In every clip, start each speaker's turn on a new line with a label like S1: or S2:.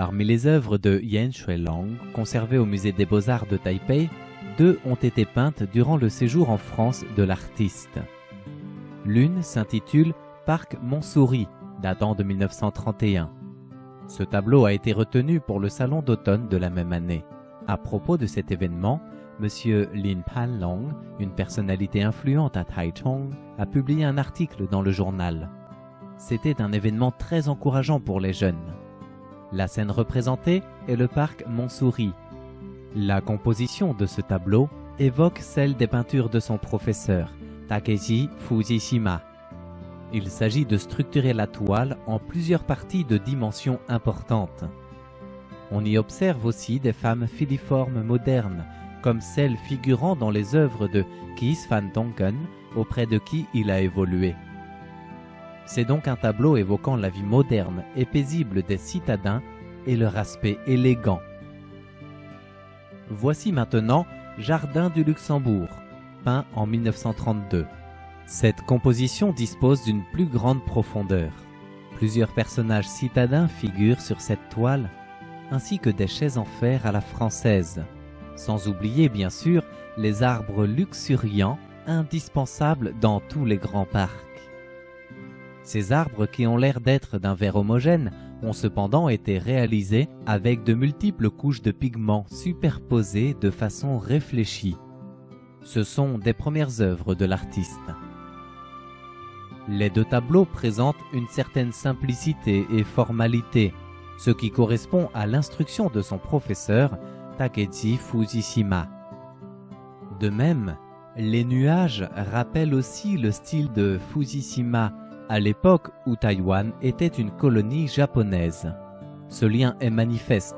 S1: Parmi les œuvres de Yan Shuilong, conservées au musée des Beaux-Arts de Taipei, 2 ont été peintes durant le séjour en France de l'artiste. L'une s'intitule Parc Montsouris, datant de 1931. Ce tableau a été retenu pour le salon d'automne de la même année. À propos de cet événement, M. Lin Panlong, une personnalité influente à Taichung, a publié un article dans le journal. C'était un événement très encourageant pour les jeunes. La scène représentée est le parc Montsouris. La composition de ce tableau évoque celle des peintures de son professeur, Takeji Fujishima. Il s'agit de structurer la toile en plusieurs parties de dimensions importantes. On y observe aussi des femmes filiformes modernes, comme celles figurant dans les œuvres de Kees van Dongen, auprès de qui il a évolué. C'est donc un tableau évoquant la vie moderne et paisible des citadins et leur aspect élégant. Voici maintenant Jardin du Luxembourg, peint en 1932. Cette composition dispose d'une plus grande profondeur. Plusieurs personnages citadins figurent sur cette toile, ainsi que des chaises en fer à la française. Sans oublier bien sûr les arbres luxuriants indispensables dans tous les grands parcs. Ces arbres qui ont l'air d'être d'un vert homogène ont cependant été réalisés avec de multiples couches de pigments superposées de façon réfléchie. Ce sont des premières œuvres de l'artiste. Les 2 tableaux présentent une certaine simplicité et formalité, ce qui correspond à l'instruction de son professeur, Takeji Fujishima. De même, les nuages rappellent aussi le style de Fujishima à l'époque où Taïwan était une colonie japonaise. Ce lien est manifeste.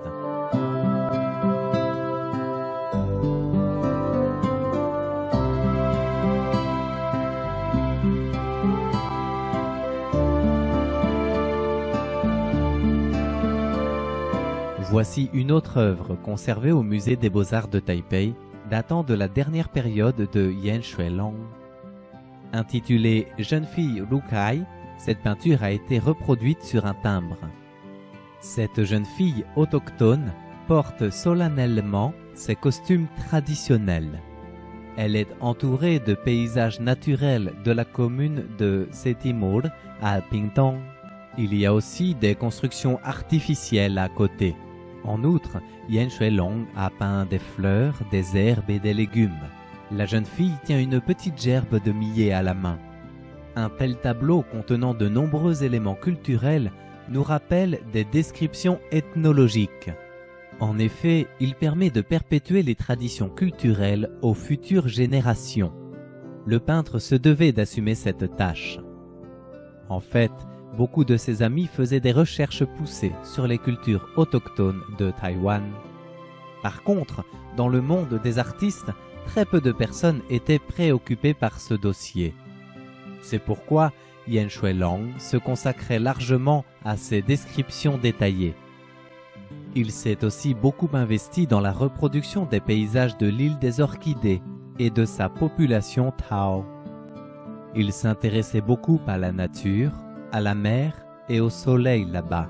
S1: Voici une autre œuvre conservée au musée des Beaux-Arts de Taipei, datant de la dernière période de Yan Shuilong. Intitulée Jeune fille Rukai, cette peinture a été reproduite sur un timbre. Cette jeune fille autochtone porte solennellement ses costumes traditionnels. Elle est entourée de paysages naturels de la commune de Setimur à Pingtung. Il y a aussi des constructions artificielles à côté. En outre, Yan Shuilong a peint des fleurs, des herbes et des légumes. La jeune fille tient une petite gerbe de millet à la main. Un tel tableau contenant de nombreux éléments culturels nous rappelle des descriptions ethnologiques. En effet, il permet de perpétuer les traditions culturelles aux futures générations. Le peintre se devait d'assumer cette tâche. En fait, beaucoup de ses amis faisaient des recherches poussées sur les cultures autochtones de Taïwan. Par contre, dans le monde des artistes, très peu de personnes étaient préoccupées par ce dossier. C'est pourquoi Yan Shuilong se consacrait largement à ces descriptions détaillées. Il s'est aussi beaucoup investi dans la reproduction des paysages de l'île des Orchidées et de sa population Tao. Il s'intéressait beaucoup à la nature, à la mer et au soleil là-bas.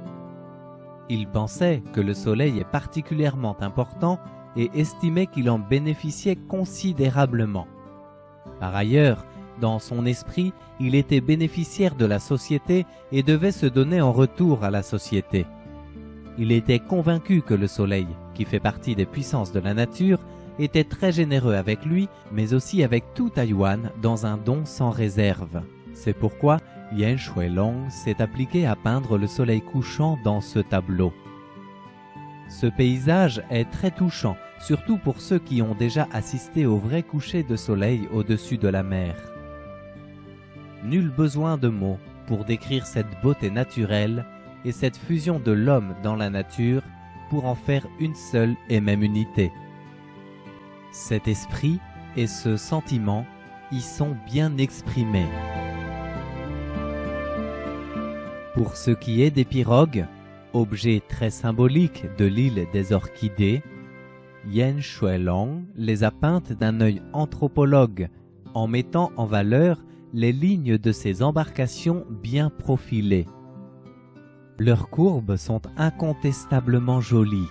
S1: Il pensait que le soleil est particulièrement important et estimait qu'il en bénéficiait considérablement. Par ailleurs, dans son esprit, il était bénéficiaire de la société et devait se donner en retour à la société. Il était convaincu que le soleil, qui fait partie des puissances de la nature, était très généreux avec lui, mais aussi avec tout Taïwan dans un don sans réserve. C'est pourquoi Yan Shuilong s'est appliqué à peindre le soleil couchant dans ce tableau. Ce paysage est très touchant, surtout pour ceux qui ont déjà assisté au vrai coucher de soleil au-dessus de la mer. Nul besoin de mots pour décrire cette beauté naturelle et cette fusion de l'homme dans la nature pour en faire une seule et même unité. Cet esprit et ce sentiment y sont bien exprimés. Pour ce qui est des pirogues, objet très symbolique de l'île des Orchidées, Yan Shuilong les a peintes d'un œil anthropologue en mettant en valeur les lignes de ces embarcations bien profilées. Leurs courbes sont incontestablement jolies.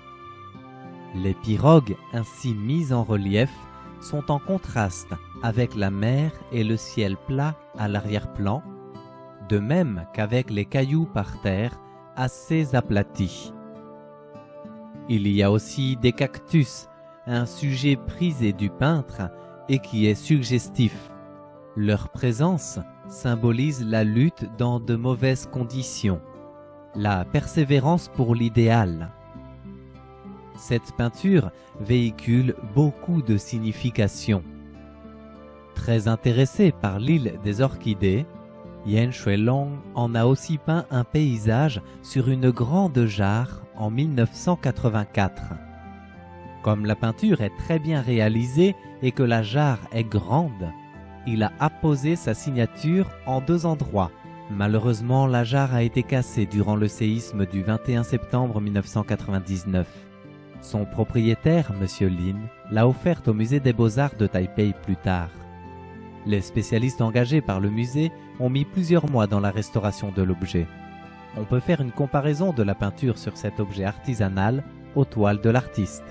S1: Les pirogues ainsi mises en relief sont en contraste avec la mer et le ciel plat à l'arrière-plan, de même qu'avec les cailloux par terre assez aplatis. Il y a aussi des cactus, un sujet prisé du peintre et qui est suggestif. Leur présence symbolise la lutte dans de mauvaises conditions, la persévérance pour l'idéal. Cette peinture véhicule beaucoup de significations. Très intéressé par l'île des orchidées, Yen Shuilong en a aussi peint un paysage sur une grande jarre en 1984. Comme la peinture est très bien réalisée et que la jarre est grande, il a apposé sa signature en 2 endroits. Malheureusement, la jarre a été cassée durant le séisme du 21 septembre 1999. Son propriétaire, M. Lin, l'a offerte au musée des Beaux-Arts de Taipei plus tard. Les spécialistes engagés par le musée ont mis plusieurs mois dans la restauration de l'objet. On peut faire une comparaison de la peinture sur cet objet artisanal aux toiles de l'artiste.